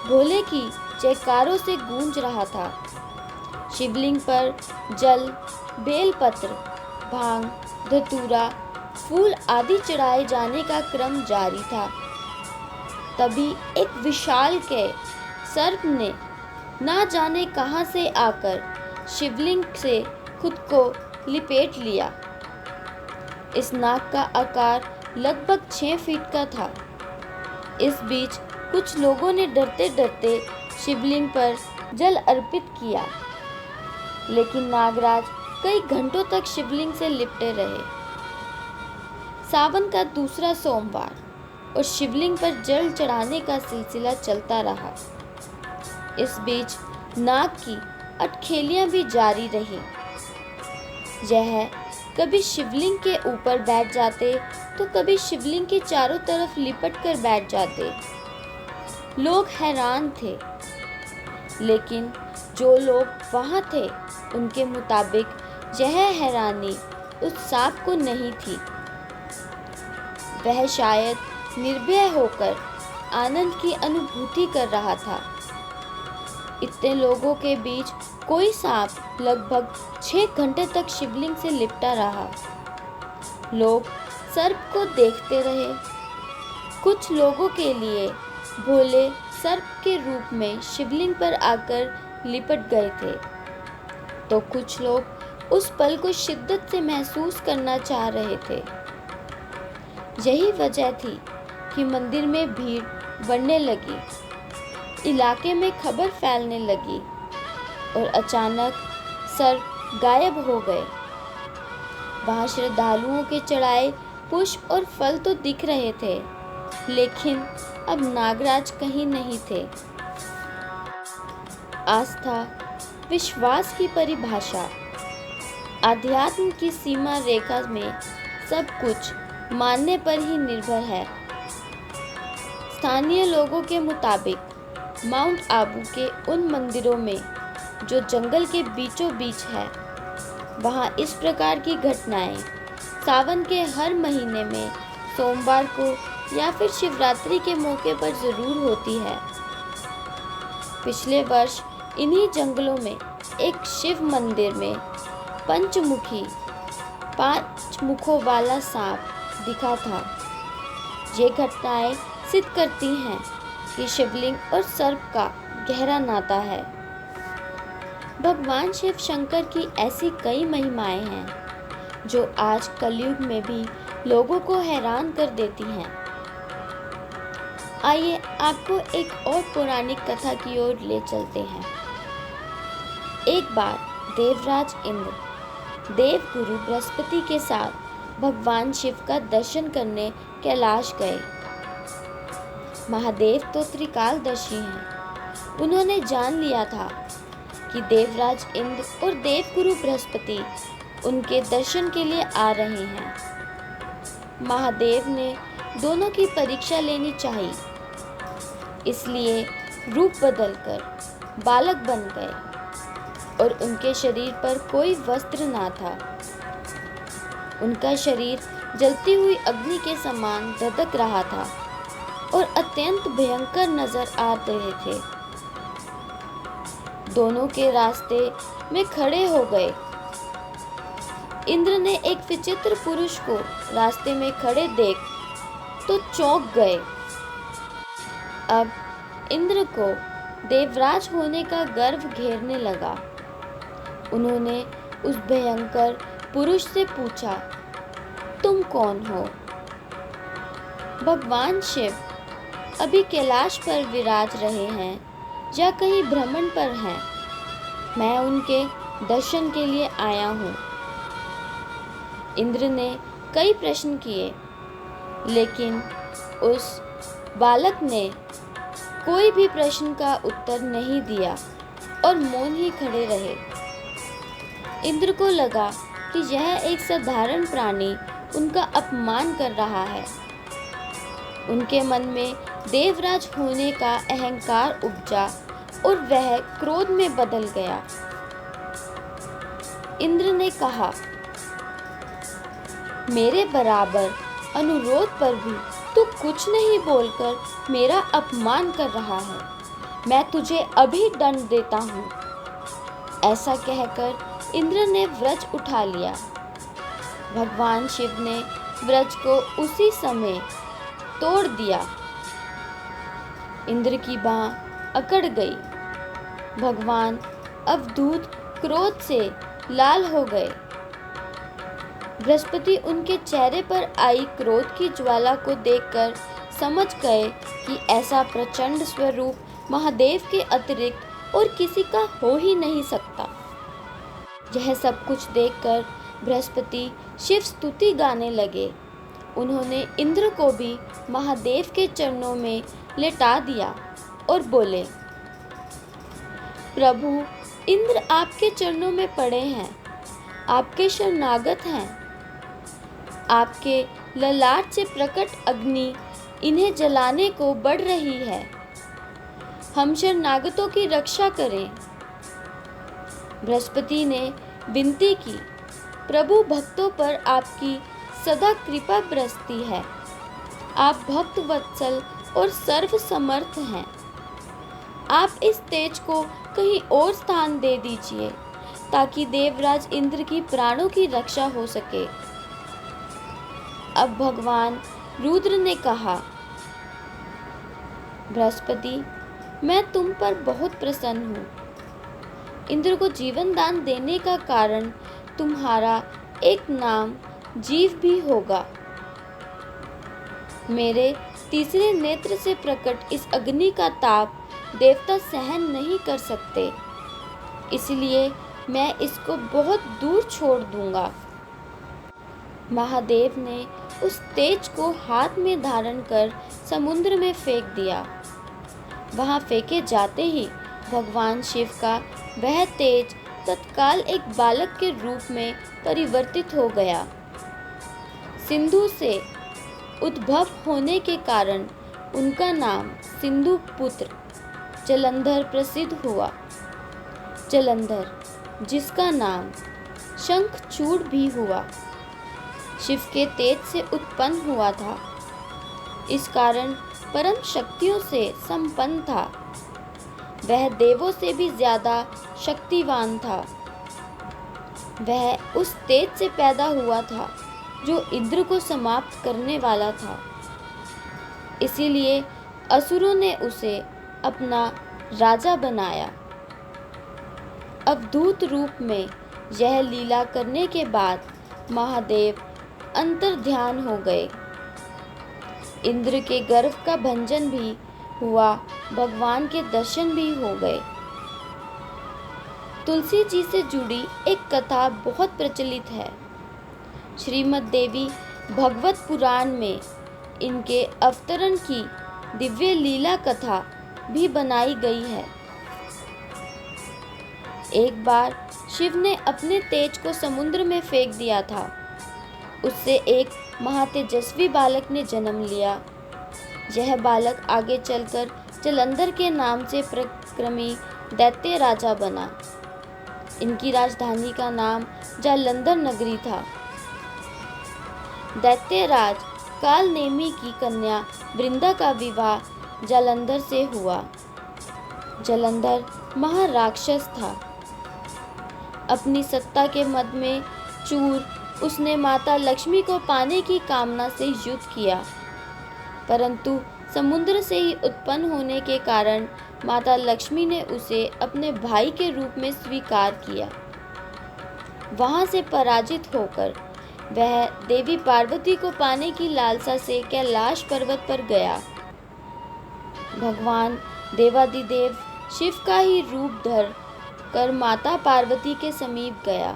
भोले की जयकारों से गूंज रहा था। शिवलिंग पर जल, बेलपत्र, भांग, धतूरा, फूल आदि चढ़ाए जाने का क्रम जारी था। तभी एक विशाल के सर्प ने ना जाने कहां से आकर शिवलिंग से खुद को लिपेट लिया। इस नाग का आकार लगभग 6 फीट का था। इस बीच कुछ लोगों ने डरते डरते शिवलिंग पर जल अर्पित किया, लेकिन नागराज कई घंटों तक शिवलिंग से लिपटे रहे। सावन का दूसरा सोमवार और शिवलिंग पर जल चढ़ाने का सिलसिला चलता रहा। इस बीच नाग की अटखेलियां भी जारी रही। यह कभी शिवलिंग के ऊपर बैठ जाते तो कभी शिवलिंग के चारों तरफ लिपट कर बैठ जाते। लोग हैरान थे, लेकिन जो लोग वहां थे उनके मुताबिक यह हैरानी उस सांप को नहीं थी। वह शायद निर्भय होकर आनंद की अनुभूति कर रहा था। इतने लोगों के बीच कोई सांप लगभग 6 घंटे तक शिवलिंग से लिपटा रहा। लोग सर्प को देखते रहे। कुछ लोगों के लिए भोले सर्प के रूप में शिवलिंग पर आकर लिपट गए थे, तो कुछ लोग उस पल को शिद्दत से महसूस करना चाह रहे थे। यही वजह थी कि मंदिर में भीड़ बढ़ने लगी, इलाके में खबर फैलने लगी और अचानक सर्प गायब हो गए। वहां श्रद्धालुओं के चढ़ाए पुष्प और फल तो दिख रहे थे, लेकिन अब नागराज कहीं नहीं थे। आस्था, विश्वास की परिभाषा। आध्यात्म की सीमा रेखा में सब कुछ मानने पर ही निर्भर है। स्थानीय लोगों के मुताबिक माउंट आबू के उन मंदिरों में जो जंगल के बीचों बीच है, वहाँ इस प्रकार की घटनाएं सावन के हर महीने में सोमवार को या फिर शिवरात्रि के मौके पर जरूर होती है। पिछले वर्ष इन्हीं जंगलों में एक शिव मंदिर में पंचमुखी 5 मुखों वाला सांप दिखा था। ये घटनाएं सिद्ध करती हैं कि शिवलिंग और सर्प का गहरा नाता है। भगवान शिव शंकर की ऐसी कई महिमाएं हैं जो आज कलयुग में भी लोगों को हैरान कर देती हैं। आइए आपको एक और पौराणिक कथा की ओर ले चलते हैं। एक बार देवराज इंद्र देवगुरु बृहस्पति के साथ भगवान शिव का दर्शन करने कैलाश गए। महादेव तो त्रिकालदर्शी हैं। उन्होंने जान लिया था कि देवराज इंद्र और देवगुरु बृहस्पति उनके दर्शन के लिए आ रहे हैं। महादेव ने दोनों की परीक्षा लेनी चाहिए, इसलिए रूप बदलकर बालक बन गए और उनके शरीर पर कोई वस्त्र ना था। उनका शरीर जलती हुई अग्नि के समान धधक रहा था और अत्यंत भयंकर नजर आ रहे थे। दोनों के रास्ते में खड़े हो गए। इंद्र ने एक विचित्र पुरुष को रास्ते में खड़े देख तो चौंक गए। अब इंद्र को देवराज होने का गर्व घेरने लगा। उन्होंने उस भयंकर पुरुष से पूछा, तुम कौन हो? भगवान शिव अभी कैलाश पर विराज रहे हैं या कहीं भ्रमण पर हैं? मैं उनके दर्शन के लिए आया हूँ। इंद्र ने कई प्रश्न किए, लेकिन उस बालक ने कोई भी प्रश्न का उत्तर नहीं दिया और मौन ही खड़े रहे। इंद्र को लगा कि यह एक साधारण प्राणी उनका अपमान कर रहा है। उनके मन में देवराज होने का अहंकार उपजा और वह क्रोध में बदल गया। इंद्र ने कहा, मेरे बराबर अनुरोध पर भी तू कुछ नहीं बोलकर मेरा अपमान कर रहा है। मैं तुझे अभी दंड देता हूँ। ऐसा कहकर इंद्र ने व्रज उठा लिया। भगवान शिव ने व्रज को उसी समय तोड़ दिया। इंद्र की बाँह अकड़ गई। भगवान अवधूत क्रोध से लाल हो गए। बृहस्पति उनके चेहरे पर आई क्रोध की ज्वाला को देखकर समझ गए कि ऐसा प्रचंड स्वरूप महादेव के अतिरिक्त और किसी का हो ही नहीं सकता। यह सब कुछ देखकर बृहस्पति शिव स्तुति गाने लगे। उन्होंने इंद्र को भी महादेव के चरणों में लेटा दिया और बोले, प्रभु इंद्र आपके चरणों में पड़े हैं, आपके शरणागत हैं। आपके ललाट से प्रकट अग्नि इन्हें जलाने को बढ़ रही है। हम शरणागतों की रक्षा करें। बृहस्पति ने विनती की, प्रभु भक्तों पर आपकी सदा कृपा बरसती है। आप भक्त वत्सल और सर्व समर्थ हैं। आप इस तेज को कहीं और स्थान दे दीजिए ताकि देवराज इंद्र की प्राणों की रक्षा हो सके। अब भगवान रुद्र ने कहा, बृहस्पति मैं तुम पर बहुत प्रसन्न हूँ। इंद्र को जीवन दान देने का कारण तुम्हारा एक नाम जीव भी होगा। मेरे तीसरे नेत्र से प्रकट इस अग्नि का ताप देवता सहन नहीं कर सकते, इसलिए मैं इसको बहुत दूर छोड़ दूंगा। महादेव ने उस तेज को हाथ में धारण कर समुद्र में फेंक दिया। वहां फेंके जाते ही भगवान शिव का वह तेज तत्काल एक बालक के रूप में परिवर्तित हो गया। सिंधु से उद्भव होने के कारण उनका नाम सिंधु पुत्र जलंधर प्रसिद्ध हुआ। जलंधर, जिसका नाम शंखचूड़ भी हुआ, शिव के तेज से उत्पन्न हुआ था। इस कारण परम शक्तियों से संपन्न था। वह देवों से भी ज्यादा शक्तिवान था। वह उस तेज से पैदा हुआ था जो इंद्र को समाप्त करने वाला था। इसीलिए असुरों ने उसे अपना राजा बनाया। अवधूत रूप में यह लीला करने के बाद महादेव अंतर्ध्यान हो गए। इंद्र के गर्व का भंजन भी हुआ, भगवान के दर्शन भी हो गए। तुलसी जी से जुड़ी एक कथा बहुत प्रचलित है। श्रीमद् देवी भगवत पुराण में इनके अवतरण की दिव्य लीला कथा भी बनाई गई है। एक बार शिव ने अपने तेज को समुद्र में फेंक दिया था। उससे एक महातेजस्वी बालक ने जन्म लिया। यह बालक आगे चलकर जलंधर के नाम से प्रक्रमी दैत्य राजा बना। इनकी राजधानी का नाम जालंधर नगरी था। दैत्यराज कालनेमी की कन्या वृंदा का विवाह जालंधर से हुआ। जालंधर महाराक्षस था। अपनी सत्ता के मद में चूर उसने माता लक्ष्मी को पाने की कामना से युद्ध किया, परंतु समुद्र से ही उत्पन्न होने के कारण माता लक्ष्मी ने उसे अपने भाई के रूप में स्वीकार किया। वहां से पराजित होकर वह देवी पार्वती को पाने की लालसा से कैलाश पर्वत पर गया। भगवान देवादिदेव शिव का ही रूप धर कर माता पार्वती के समीप गया,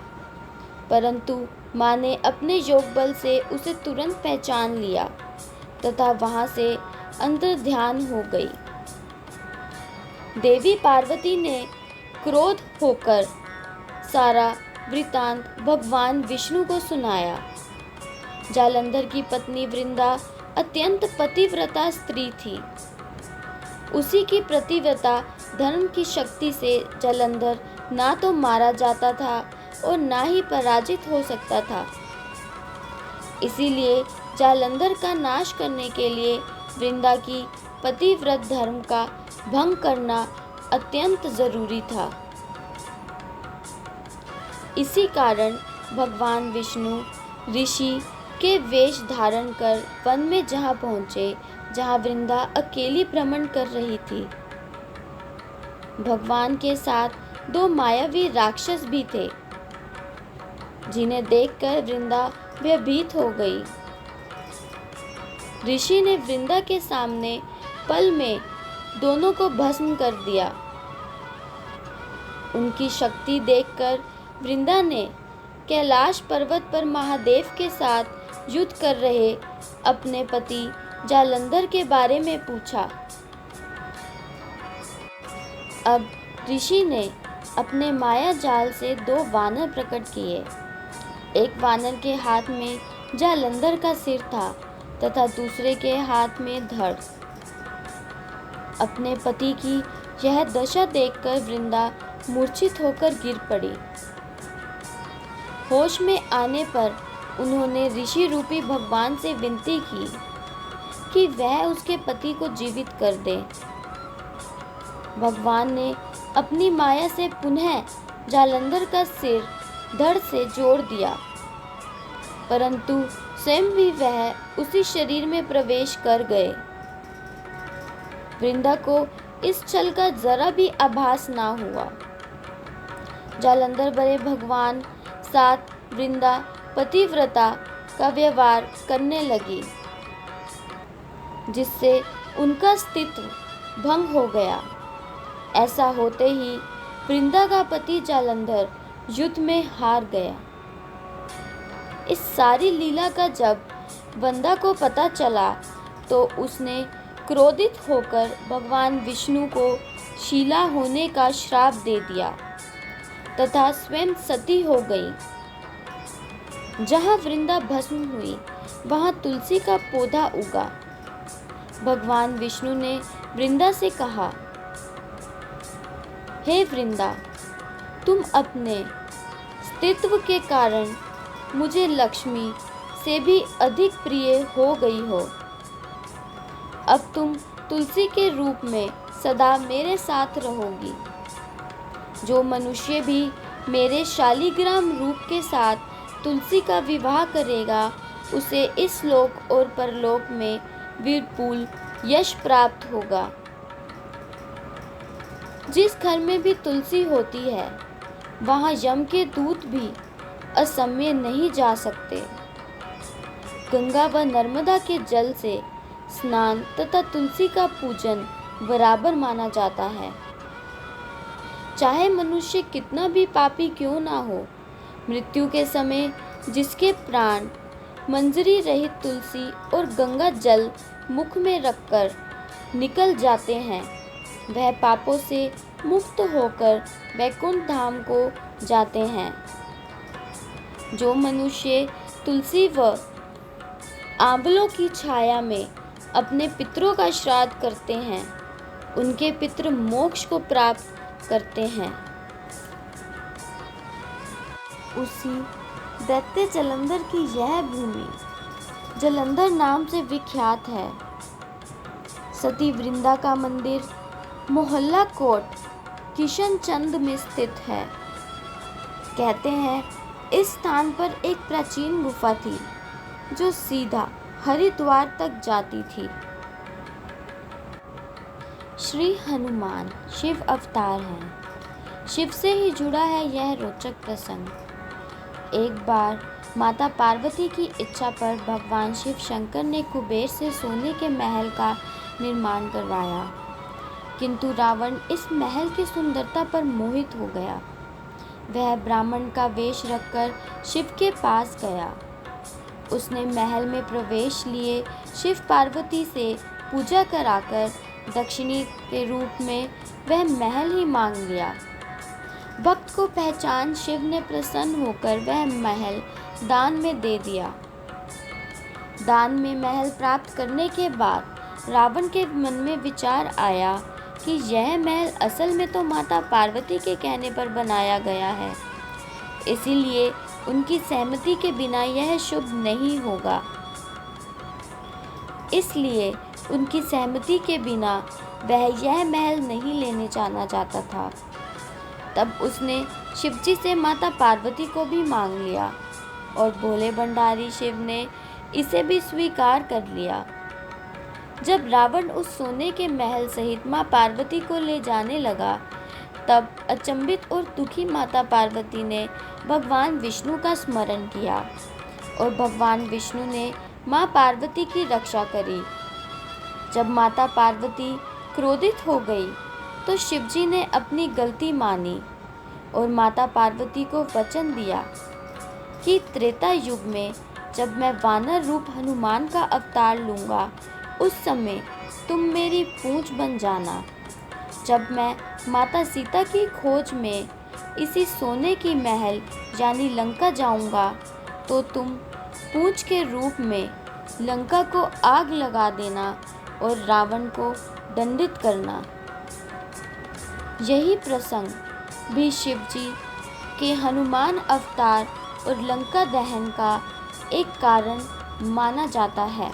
परंतु माँ ने अपने योग बल से उसे तुरंत पहचान लिया तथा वहां से अंतर्ध्यान हो गई। देवी पार्वती ने क्रोध होकर सारा वृतांत भगवान विष्णु को सुनाया। जालंधर की पत्नी वृंदा अत्यंत पतिव्रता स्त्री थी। उसी की प्रतिव्रता धर्म की शक्ति से जालंधर ना तो मारा जाता था और ना ही पराजित हो सकता था। इसीलिए जालंधर का नाश करने के लिए वृंदा की पतिव्रत धर्म का भंग करना अत्यंत जरूरी था। इसी कारण भगवान विष्णु ऋषि के वेश धारण कर वन में जहाँ पहुँचे, जहाँ वृंदा अकेली भ्रमण कर रही थी। भगवान के साथ दो मायावी राक्षस भी थे, जिन्हें देखकर वृंदा भयभीत हो गई। ऋषि ने वृंदा के सामने पल में दोनों को भस्म कर दिया। उनकी शक्ति देखकर वृंदा ने कैलाश पर्वत पर महादेव के साथ युद्ध कर रहे अपने पति जालंधर के बारे में पूछा। अब ऋषि ने अपने माया जाल से दो वानर प्रकट किए। एक वानर के हाथ में जालंधर का सिर था तथा दूसरे के हाथ में धड़। अपने पति की यह दशा देखकर वृंदा मूर्छित होकर गिर पड़ी। होश में आने पर उन्होंने ऋषि रूपी भगवान से विनती की कि वह उसके पति को जीवित कर दे। भगवान ने अपनी माया से पुनः जालंधर का सिर धड़ से जोड़ दिया, परंतु स्वयं भी वह उसी शरीर में प्रवेश कर गए। वृंदा को इस छल का जरा भी आभास ना हुआ। जालंधर बड़े भगवान साथ वृंदा पतिव्रता का व्यवहार करने लगी, जिससे उनका अस्तित्व भंग हो गया। ऐसा होते ही वृंदा का पति जालंधर युद्ध में हार गया। इस सारी लीला का जब वृंदा को पता चला तो उसने क्रोधित होकर भगवान विष्णु को शीला होने का श्राप दे दिया तथा स्वयं सती हो गई। जहाँ वृंदा भस्म हुई वहाँ तुलसी का पौधा उगा। भगवान विष्णु ने वृंदा से कहा, हे वृंदा, तुम अपने अस्तित्व के कारण मुझे लक्ष्मी से भी अधिक प्रिय हो गई हो। अब तुम तुलसी के रूप में सदा मेरे साथ रहोगी। जो मनुष्य भी मेरे शालिग्राम रूप के साथ तुलसी का विवाह करेगा उसे इस लोक और परलोक में विपुल यश प्राप्त होगा। जिस घर में भी तुलसी होती है वहाँ यम के दूत भी असमय नहीं जा सकते। गंगा व नर्मदा के जल से स्नान तथा तुलसी का पूजन बराबर माना जाता है। चाहे मनुष्य कितना भी पापी क्यों ना हो, मृत्यु के समय जिसके प्राण मंजरी रहित तुलसी और गंगा जल मुख में रखकर निकल जाते हैं, वह पापों से मुक्त होकर वैकुंठ धाम को जाते हैं। जो मनुष्य तुलसी व आंवलों की छाया में अपने पितरों का श्राद्ध करते हैं, उनके पितृ मोक्ष को प्राप्त करते हैं। उसी दैत्य जलंधर की यह भूमि जलंधर नाम से विख्यात है। सती वृंदा का मंदिर मोहल्ला कोट किशनचंद में स्थित है। कहते हैं इस स्थान पर एक प्राचीन गुफा थी जो सीधा हरिद्वार तक जाती थी। श्री हनुमान शिव अवतार हैं। शिव से ही जुड़ा है यह रोचक प्रसंग। एक बार माता पार्वती की इच्छा पर भगवान शिव शंकर ने कुबेर से सोने के महल का निर्माण करवाया, किंतु रावण इस महल की सुंदरता पर मोहित हो गया। वह ब्राह्मण का वेश रखकर शिव के पास गया। उसने महल में प्रवेश लिए शिव पार्वती से पूजा कराकर दक्षिणी के रूप में वह महल ही मांग लिया। भक्त को पहचान शिव ने प्रसन्न होकर वह महल दान में दे दिया। दान में महल प्राप्त करने के बाद रावण के मन में विचार आया कि यह महल असल में तो माता पार्वती के कहने पर बनाया गया है, इसीलिए उनकी सहमति के बिना यह शुभ नहीं होगा। इसलिए उनकी सहमति के बिना वह यह महल नहीं लेने जाना चाहता था। तब उसने शिवजी से माता पार्वती को भी मांग लिया और भोले भंडारी शिव ने इसे भी स्वीकार कर लिया। जब रावण उस सोने के महल सहित माँ पार्वती को ले जाने लगा, तब अचंभित और दुखी माता पार्वती ने भगवान विष्णु का स्मरण किया और भगवान विष्णु ने माँ पार्वती की रक्षा करी। जब माता पार्वती क्रोधित हो गई तो शिवजी ने अपनी गलती मानी और माता पार्वती को वचन दिया कि त्रेता युग में जब मैं वानर रूप हनुमान का अवतार लूँगा, उस समय तुम मेरी पूंछ बन जाना। जब मैं माता सीता की खोज में इसी सोने की महल यानी लंका जाऊंगा, तो तुम पूंछ के रूप में लंका को आग लगा देना और रावण को दंडित करना। यही प्रसंग भी शिवजी के हनुमान अवतार और लंका दहन का एक कारण माना जाता है।